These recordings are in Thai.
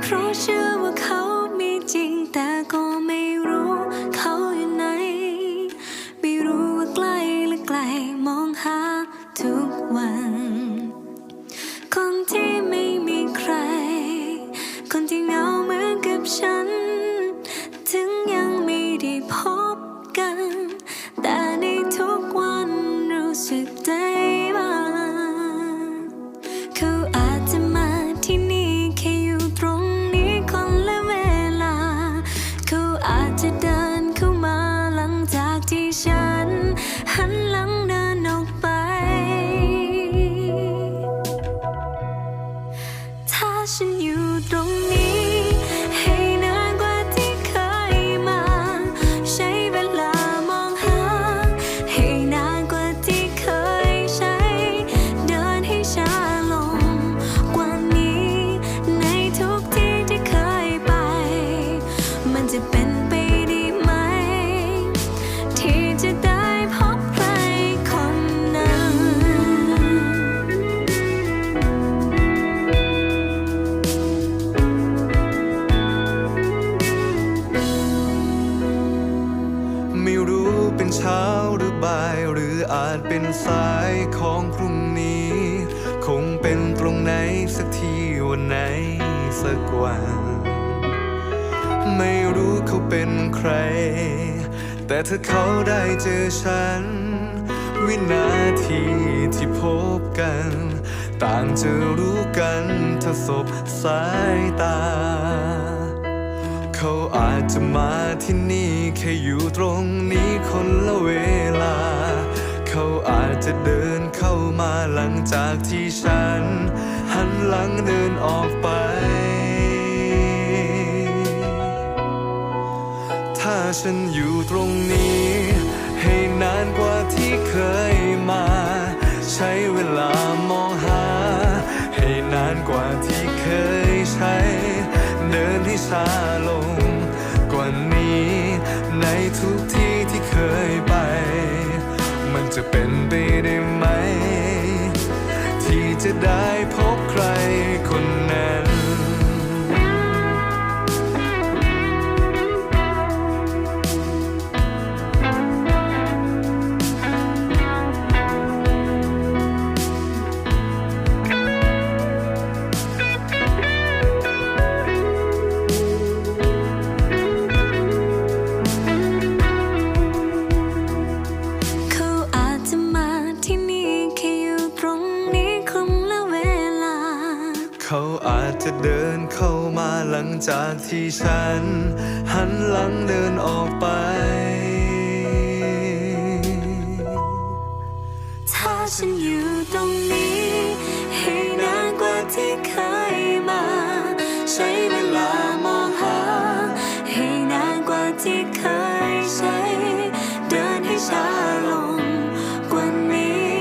เพราะเชื่อว่าเขามีจริงแต่ก็ไม่รู้เขาอยู่ไหนไม่รู้ว่าใกล้หรือไกลมองหาทุกวันคนที่ไม่มีใครคนที่เหงาเหมือนกับฉันถึงยังไม่ได้พบกันแต่ในทุกวันรู้สึกได้บ้างเขาอาจจะมาที่นี่แค่อยู่ตรงนี้คนละเวลาเขาอาจจะเดินเข้ามาหลังจากที่ฉันหันหลังเดินออกไปถ้าฉันอยู่ตรงนี้ให้นานกว่าที่เคยมาใช้เวลามองหาให้นานกว่าที่เคยใช้เดินให้ช้าลงกว่านี้ในทุกที่ที่เคยไปมันจะเป็นไปได้ไหมที่จะได้พบใครคนนั้นไม่รู้เป็นเช้าหรือบ่ายหรืออาจเป็นสายของพรุ่งนี้คงเป็นตรงไหนสักที่วันไหนสักวันไม่รู้เขาเป็นใครแต่ถ้าเขาได้เจอฉันวินาทีที่พบกันต่างจะรู้กันถ้าสบสายตาเขาอาจจะมาที่นี่แค่อยู่ตรงนี้คนละเวลาเขาอาจจะเดินเข้ามาหลังจากที่ฉันหันหลังเดินออกไปถ้าฉันอยู่ตรงนี้ให้นานกว่าที่เคยมาใช้เวลามองหาให้นานกว่าที่เคยใช้เดินให้ช้าลงกว่านี้ในทุกที่ที่เคยไปมันจะเป็นไปได้ไหมที่จะได้พบใครคนนั้นเขาอาจจะมาที่นี่แค่อยู่ตรงนี้คนละเวลาเขาอาจจะเดินเข้ามาหลังจากที่ฉันหันหลังเดินออกไปถ้าฉันอยู่ตรงนี้ให้นานกว่าที่เคยมาใช้เวลามองหาให้นานกว่าที่เคยใช้เดินให้ช้าลงกว่านี้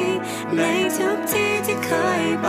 ในทุกที่ที่เคยไป